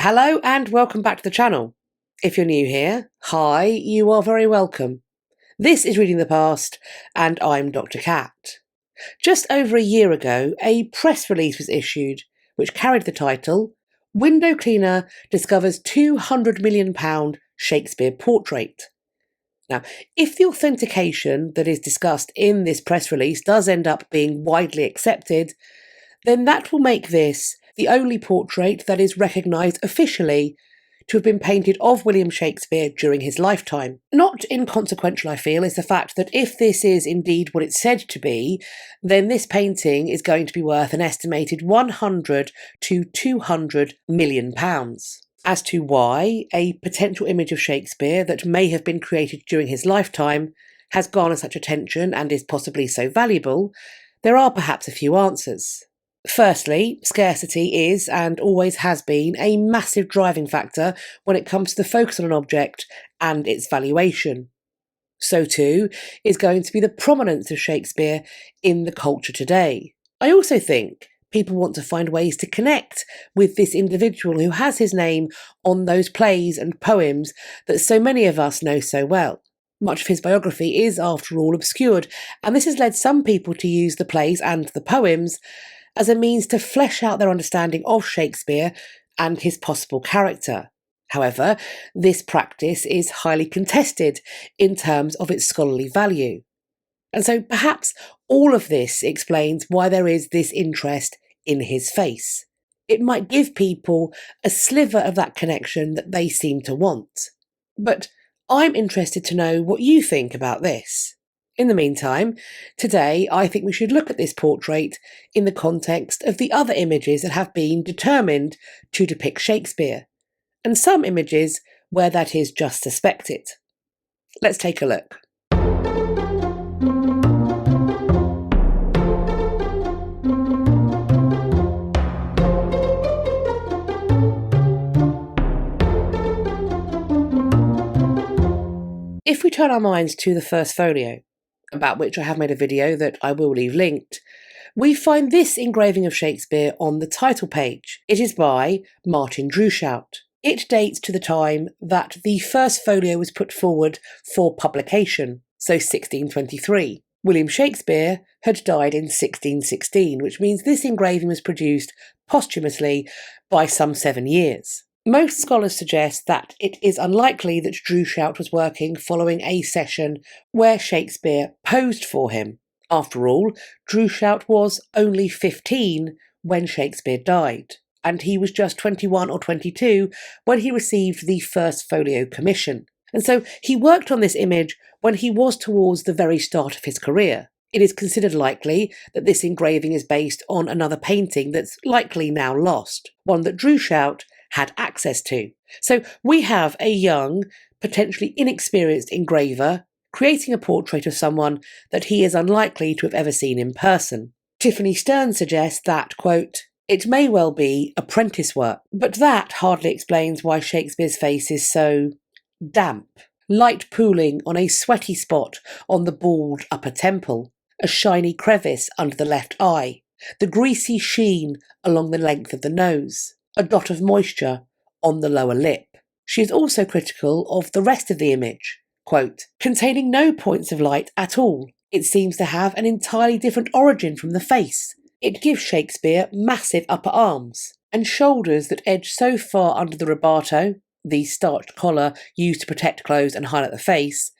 Hello and welcome back to the channel. If you're new here, hi, you are very welcome. This is Reading the Past and I'm Dr. Cat. Just over a year ago, a press release was issued which carried the title, Window Cleaner Discovers £200 million Shakespeare Portrait. Now, if the authentication that is discussed in this press release does end up being widely accepted, then that will make this the only portrait that is recognised officially to have been painted of William Shakespeare during his lifetime. Not inconsequential, I feel, is the fact that if this is indeed what it's said to be, then this painting is going to be worth an estimated £100 to £200 million. As to why a potential image of Shakespeare that may have been created during his lifetime has garnered such attention and is possibly so valuable, there are perhaps a few answers. Firstly, scarcity is, and always has been, a massive driving factor when it comes to the focus on an object and its valuation. So too is going to be the prominence of Shakespeare in the culture today. I also think people want to find ways to connect with this individual who has his name on those plays and poems that so many of us know so well. Much of his biography is, after all, obscured, and this has led some people to use the plays and the poems as a means to flesh out their understanding of Shakespeare and his possible character. However, this practice is highly contested in terms of its scholarly value. And so perhaps all of this explains why there is this interest in his face. It might give people a sliver of that connection that they seem to want. But I'm interested to know what you think about this. In the meantime, today I think we should look at this portrait in the context of the other images that have been determined to depict Shakespeare, and some images where that is just suspected. Let's take a look. If we turn our minds to the First Folio, about which I have made a video that I will leave linked, we find this engraving of Shakespeare on the title page. It is by Martin Droeshout. It dates to the time that the First Folio was put forward for publication, so 1623. William Shakespeare had died in 1616, which means this engraving was produced posthumously by some 7 years. Most scholars suggest that it is unlikely that Droeshout was working following a session where Shakespeare posed for him. After all, Droeshout was only 15 when Shakespeare died, and he was just 21 or 22 when he received the First Folio commission. And so he worked on this image when he was towards the very start of his career. It is considered likely that this engraving is based on another painting that's likely now lost, one that Droeshout had access to. So we have a young, potentially inexperienced engraver creating a portrait of someone that he is unlikely to have ever seen in person. Tiffany Stern suggests that, quote, it may well be apprentice work, but that hardly explains why Shakespeare's face is so damp. Light pooling on a sweaty spot on the bald upper temple, a shiny crevice under the left eye, the greasy sheen along the length of the nose, a dot of moisture on the lower lip. She is also critical of the rest of the image, quote, containing no points of light at all. It seems to have an entirely different origin from the face. It gives Shakespeare massive upper arms and shoulders that edge so far under the rubato, the starched collar used to protect clothes and highlight the face,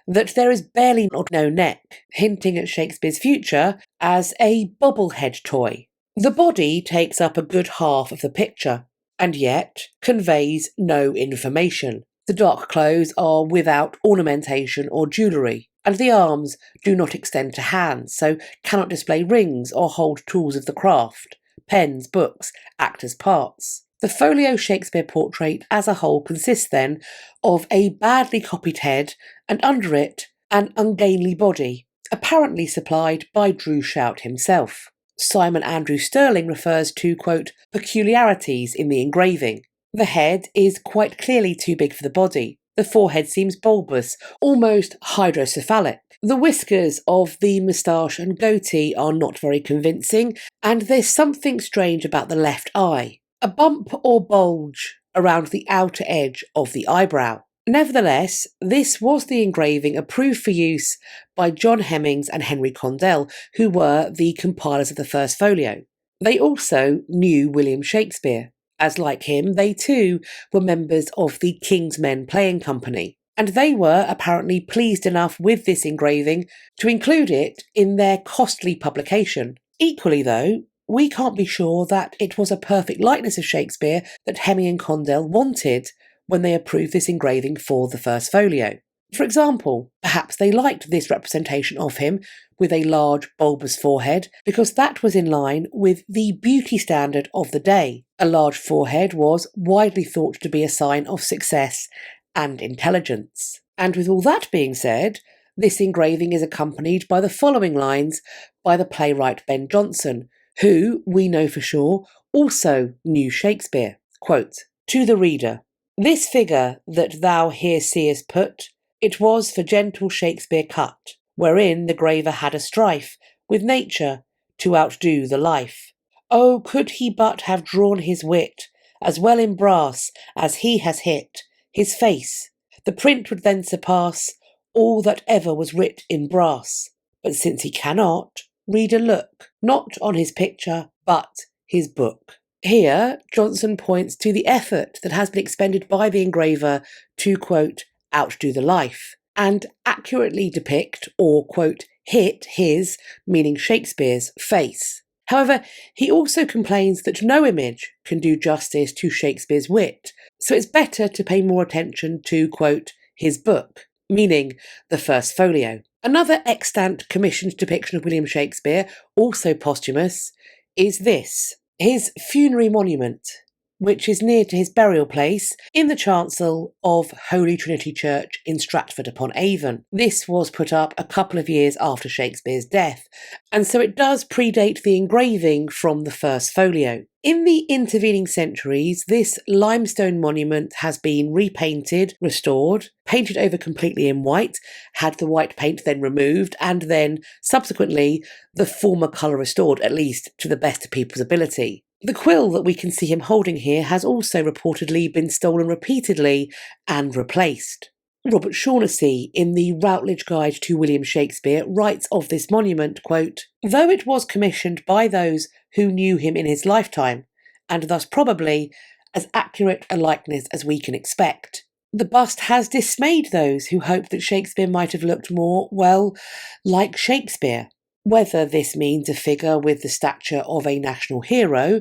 that there is barely or no neck, hinting at Shakespeare's future as a bobblehead toy. The body takes up a good half of the picture, and yet conveys no information. The dark clothes are without ornamentation or jewellery, and the arms do not extend to hands, so cannot display rings or hold tools of the craft, pens, books, actors' parts. The folio Shakespeare portrait as a whole consists then of a badly copied head, and under it an ungainly body, apparently supplied by Droeshout himself. Simon Andrew Stirling refers to, quote, peculiarities in the engraving. The head is quite clearly too big for the body. The forehead seems bulbous, almost hydrocephalic. The whiskers of the moustache and goatee are not very convincing, and there's something strange about the left eye. A bump or bulge around the outer edge of the eyebrow. Nevertheless, this was the engraving approved for use by John Hemmings and Henry Condell, who were the compilers of the First Folio. They also knew William Shakespeare, as like him, they too were members of the King's Men Playing Company, and they were apparently pleased enough with this engraving to include it in their costly publication. Equally though, we can't be sure that it was a perfect likeness of Shakespeare that Hemming and Condell wanted when they approved this engraving for the First Folio. For example, perhaps they liked this representation of him with a large bulbous forehead because that was in line with the beauty standard of the day. A large forehead was widely thought to be a sign of success and intelligence. And with all that being said, this engraving is accompanied by the following lines by the playwright Ben Jonson, who, we know for sure, also knew Shakespeare. Quote, "To the reader, this figure that thou here seest put, it was for gentle Shakespeare cut, wherein the graver had a strife with nature to outdo the life. Oh, could he but have drawn his wit as well in brass as he has hit his face, the print would then surpass all that ever was writ in brass. But since he cannot, reader look, not on his picture, but his book." Here, Jonson points to the effort that has been expended by the engraver to, quote, outdo the life, and accurately depict or, quote, hit his, meaning Shakespeare's, face. However, he also complains that no image can do justice to Shakespeare's wit, so it's better to pay more attention to, quote, his book, meaning the First Folio. Another extant commissioned depiction of William Shakespeare, also posthumous, is this. His funerary monument, which is near to his burial place in the chancel of Holy Trinity Church in Stratford upon Avon. This was put up a couple of years after Shakespeare's death, and so it does predate the engraving from the First Folio. In the intervening centuries, this limestone monument has been repainted, restored, painted over completely in white, had the white paint then removed, and then, subsequently, the former colour restored, at least to the best of people's ability. The quill that we can see him holding here has also reportedly been stolen repeatedly and replaced. Robert Shaughnessy, in the Routledge Guide to William Shakespeare, writes of this monument, quote, "Though it was commissioned by those who knew him in his lifetime, and thus probably as accurate a likeness as we can expect, the bust has dismayed those who hoped that Shakespeare might have looked more, well, like Shakespeare. Whether this means a figure with the stature of a national hero,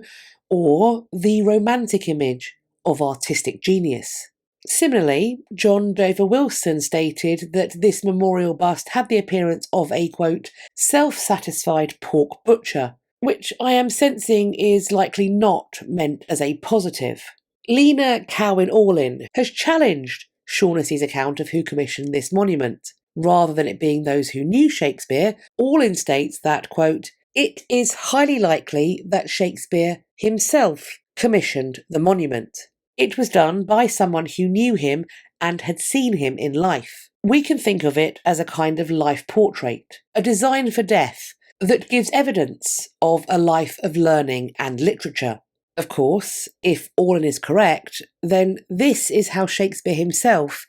or the romantic image of artistic genius." Similarly, John Dover Wilson stated that this memorial bust had the appearance of a, quote, self-satisfied pork butcher, which I am sensing is likely not meant as a positive. Lena Cowan-Orlin has challenged Shaughnessy's account of who commissioned this monument. Rather than it being those who knew Shakespeare, Orlin states that, quote, "It is highly likely that Shakespeare himself commissioned the monument. It was done by someone who knew him and had seen him in life. We can think of it as a kind of life portrait, a design for death that gives evidence of a life of learning and literature." Of course, if Orlin is correct, then this is how Shakespeare himself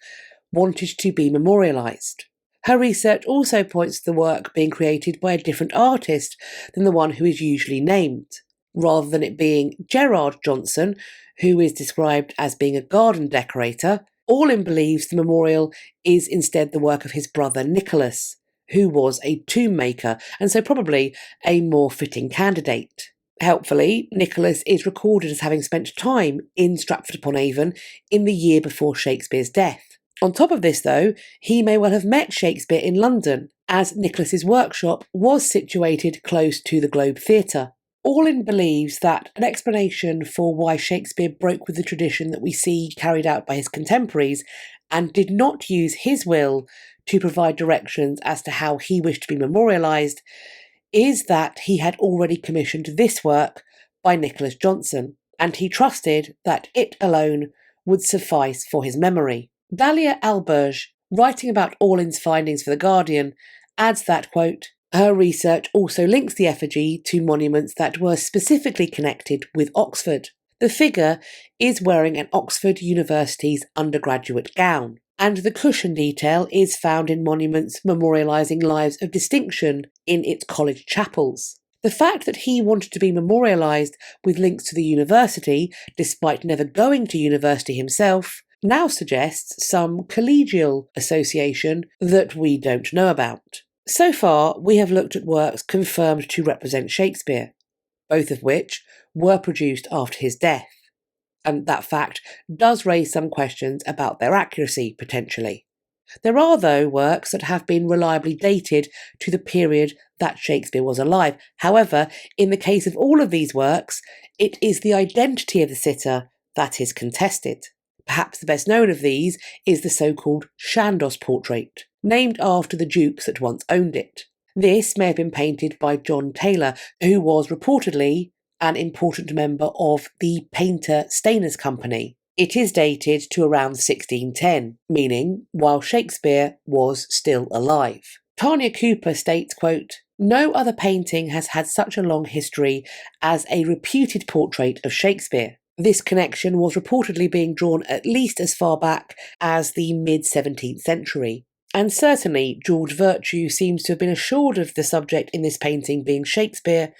wanted to be memorialised. Her research also points to the work being created by a different artist than the one who is usually named. Rather than it being Gerard Johnson, who is described as being a garden decorator, Orlin believes the memorial is instead the work of his brother Nicholas, who was a tomb maker, and so probably a more fitting candidate. Helpfully, Nicholas is recorded as having spent time in Stratford-upon-Avon in the year before Shakespeare's death. On top of this, though, he may well have met Shakespeare in London, as Nicholas's workshop was situated close to the Globe Theatre. Orlin believes that an explanation for why Shakespeare broke with the tradition that we see carried out by his contemporaries and did not use his will to provide directions as to how he wished to be memorialised is that he had already commissioned this work by Nicholas Johnson, and he trusted that it alone would suffice for his memory. Dahlia Alberge, writing about Orlin's findings for The Guardian, adds that, quote, her research also links the effigy to monuments that were specifically connected with Oxford. The figure is wearing an Oxford University's undergraduate gown, and the cushion detail is found in monuments memorialising lives of distinction in its college chapels. The fact that he wanted to be memorialised with links to the university, despite never going to university himself, now suggests some collegial association that we don't know about. So far, we have looked at works confirmed to represent Shakespeare, both of which were produced after his death, and that fact does raise some questions about their accuracy, potentially. There are, though, works that have been reliably dated to the period that Shakespeare was alive. However, in the case of all of these works, it is the identity of the sitter that is contested. Perhaps the best known of these is the so-called Chandos portrait, named after the dukes that once owned it. This may have been painted by John Taylor, who was reportedly an important member of the Painter-Stainers Company. It is dated to around 1610, meaning while Shakespeare was still alive. Tanya Cooper states, quote, "No other painting has had such a long history as a reputed portrait of Shakespeare. This connection was reportedly being drawn at least as far back as the mid-17th century. And certainly George Virtue seems to have been assured of the subject in this painting being Shakespeare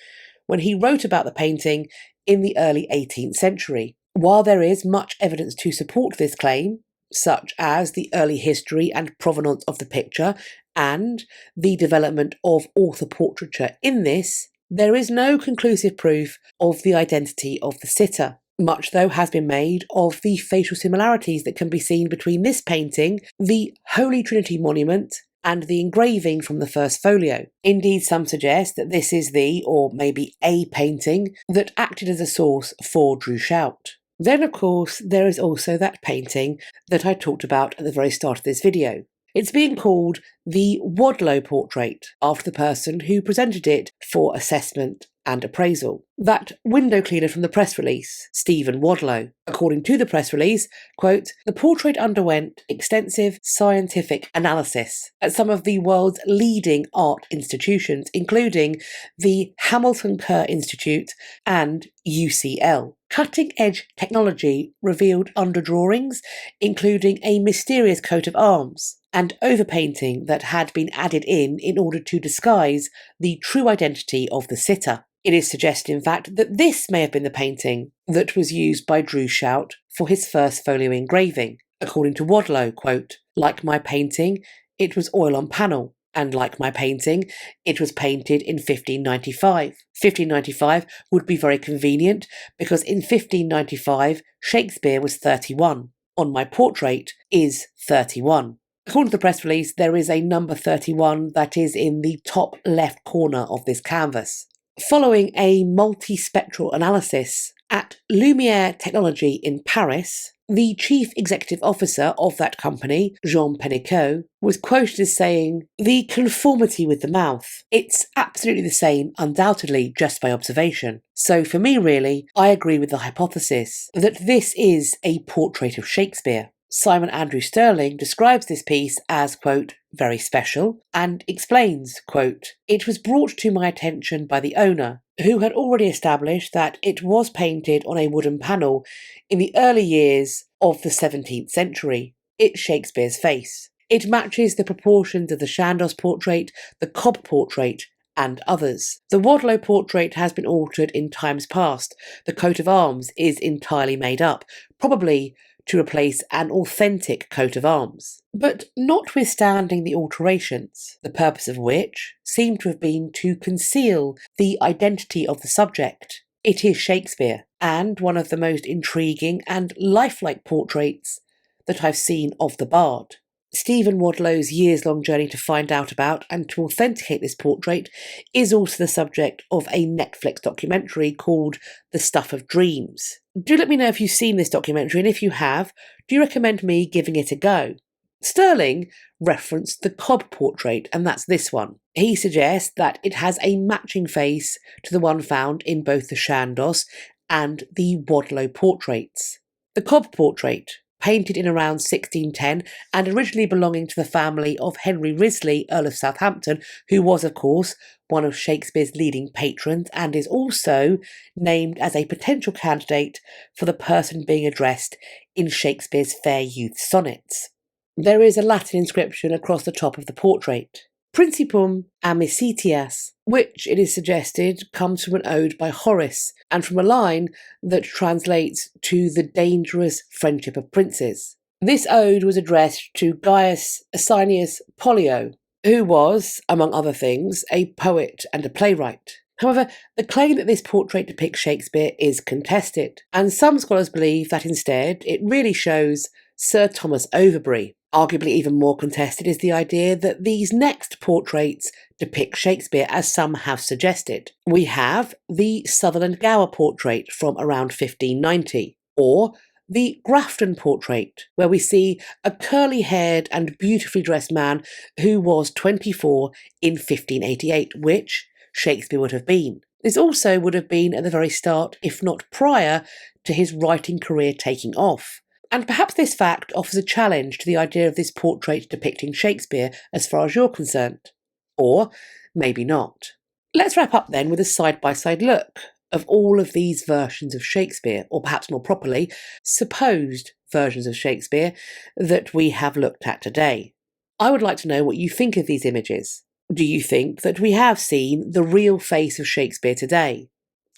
when he wrote about the painting in the early 18th century. While there is much evidence to support this claim, such as the early history and provenance of the picture and the development of author portraiture in this, there is no conclusive proof of the identity of the sitter. Much, though, has been made of the facial similarities that can be seen between this painting, the Holy Trinity monument, and the engraving from the First Folio. Indeed, some suggest that this is the, or maybe a painting, that acted as a source for Droeshout. Then, of course, there is also that painting that I talked about at the very start of this video. It's being called the Wadlow portrait, after the person who presented it for assessment and appraisal. That window cleaner from the press release, Stephen Wadlow. According to the press release, quote, "The portrait underwent extensive scientific analysis at some of the world's leading art institutions, including the Hamilton Kerr Institute and UCL. Cutting-edge technology revealed underdrawings, including a mysterious coat of arms, and overpainting that had been added in order to disguise the true identity of the sitter. It is suggested, in fact, that this may have been the painting that was used by Droeshout for his First Folio engraving. According to Wadlow, quote, "Like my painting, it was oil on panel, and like my painting, it was painted in 1595. 1595 would be very convenient because in 1595 Shakespeare was 31. On my portrait is 31. According to the press release, there is a number 31 that is in the top left corner of this canvas. Following a multispectral analysis at Lumiere Technology in Paris, the chief executive officer of that company, Jean Beinecke, was quoted as saying, "The conformity with the mouth. It's absolutely the same, undoubtedly, just by observation. So for me, really, I agree with the hypothesis that this is a portrait of Shakespeare." Simon Andrew Sterling describes this piece as, quote, "very special," and explains, quote, "It was brought to my attention by the owner, who had already established that it was painted on a wooden panel in the early years of the 17th century. It's Shakespeare's face. It matches the proportions of the Chandos portrait, the Cobb portrait, and others. The Wadlow portrait has been altered in times past. The coat of arms is entirely made up, probably to replace an authentic coat of arms. But notwithstanding the alterations, the purpose of which seemed to have been to conceal the identity of the subject, it is Shakespeare, and one of the most intriguing and lifelike portraits that I've seen of the bard. Stephen Wadlow's years-long journey to find out about and to authenticate this portrait is also the subject of a Netflix documentary called The Stuff of Dreams. Do let me know if you've seen this documentary, and if you have, do you recommend me giving it a go? Sterling referenced the Cobb portrait, and that's this one. He suggests that it has a matching face to the one found in both the Chandos and the Wadlow portraits. The Cobb portrait, painted in around 1610 and originally belonging to the family of Henry Wriothesley, Earl of Southampton, who was, of course, one of Shakespeare's leading patrons and is also named as a potential candidate for the person being addressed in Shakespeare's Fair Youth sonnets. There is a Latin inscription across the top of the portrait, Principum amicitias, which, it is suggested, comes from an ode by Horace and from a line that translates to the dangerous friendship of princes. This ode was addressed to Gaius Asinius Pollio, who was, among other things, a poet and a playwright. However, the claim that this portrait depicts Shakespeare is contested, and some scholars believe that instead it really shows Sir Thomas Overbury. Arguably even more contested is the idea that these next portraits depict Shakespeare, as some have suggested. We have the Sutherland Gower portrait from around 1590, or the Grafton portrait, where we see a curly-haired and beautifully dressed man who was 24 in 1588, which Shakespeare would have been. This also would have been at the very start, if not prior, to his writing career taking off. And perhaps this fact offers a challenge to the idea of this portrait depicting Shakespeare as far as you're concerned. Or maybe not. Let's wrap up then with a side-by-side look of all of these versions of Shakespeare, or perhaps more properly, supposed versions of Shakespeare that we have looked at today. I would like to know what you think of these images. Do you think that we have seen the real face of Shakespeare today?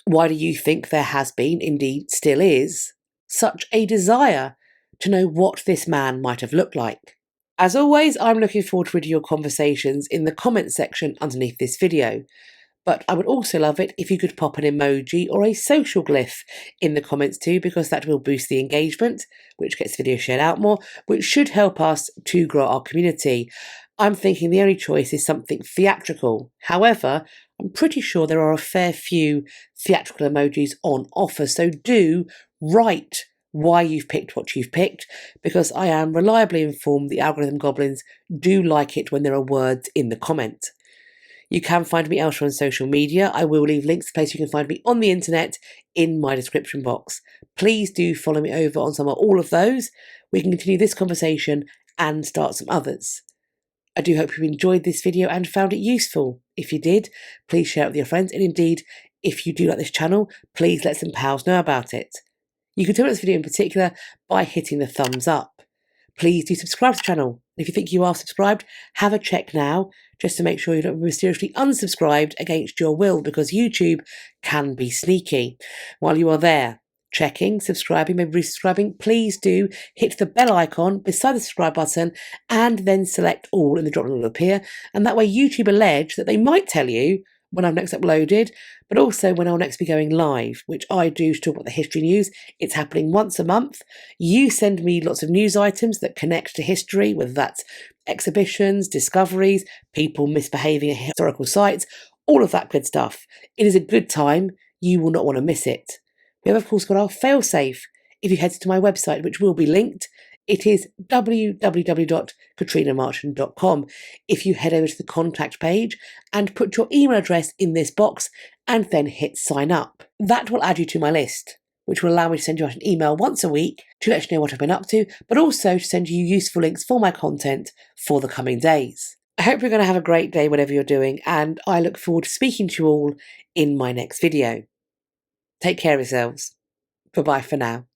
Why do you think there has been, indeed still is, such a desire to know what this man might have looked like? As always, I'm looking forward to reading your conversations in the comments section underneath this video, but I would also love it if you could pop an emoji or a social glyph in the comments too, because that will boost the engagement, which gets the video shared out more, which should help us to grow our community. I'm thinking the only choice is something theatrical. However, I'm pretty sure there are a fair few theatrical emojis on offer, so do write why you've picked what you've picked, because I am reliably informed the algorithm goblins do like it when there are words in the comment. You can find me elsewhere on social media. I will leave links to places you can find me on the internet in my description box. Please do follow me over on some or all of those. We can continue this conversation and start some others. I do hope you enjoyed this video and found it useful. If you did, please share it with your friends, and indeed, if you do like this channel, please let some pals know about it. You can tell me this video in particular by hitting the thumbs up. Please do subscribe to the channel. If you think you are subscribed, have a check now, just to make sure you don't be mysteriously unsubscribed against your will, because YouTube can be sneaky. While you are there, checking, subscribing, maybe resubscribing, please do hit the bell icon beside the subscribe button and then select all in the drop-down will appear, and that way YouTube allege that they might tell you when I've next uploaded, but also when I'll next be going live, which I do to talk about the history news. It's happening once a month. You send me lots of news items that connect to history, whether that's exhibitions, discoveries, people misbehaving at historical sites, all of that good stuff. It is a good time. You will not want to miss it. We have, of course, got our failsafe. If you head to my website, which will be linked, it is www.katrinamarchant.com. If you head over to the contact page and put your email address in this box and then hit sign up, that will add you to my list, which will allow me to send you out an email once a week to let you know what I've been up to, but also to send you useful links for my content for the coming days. I hope you're going to have a great day, whatever you're doing, and I look forward to speaking to you all in my next video. Take care of yourselves. Bye-bye for now.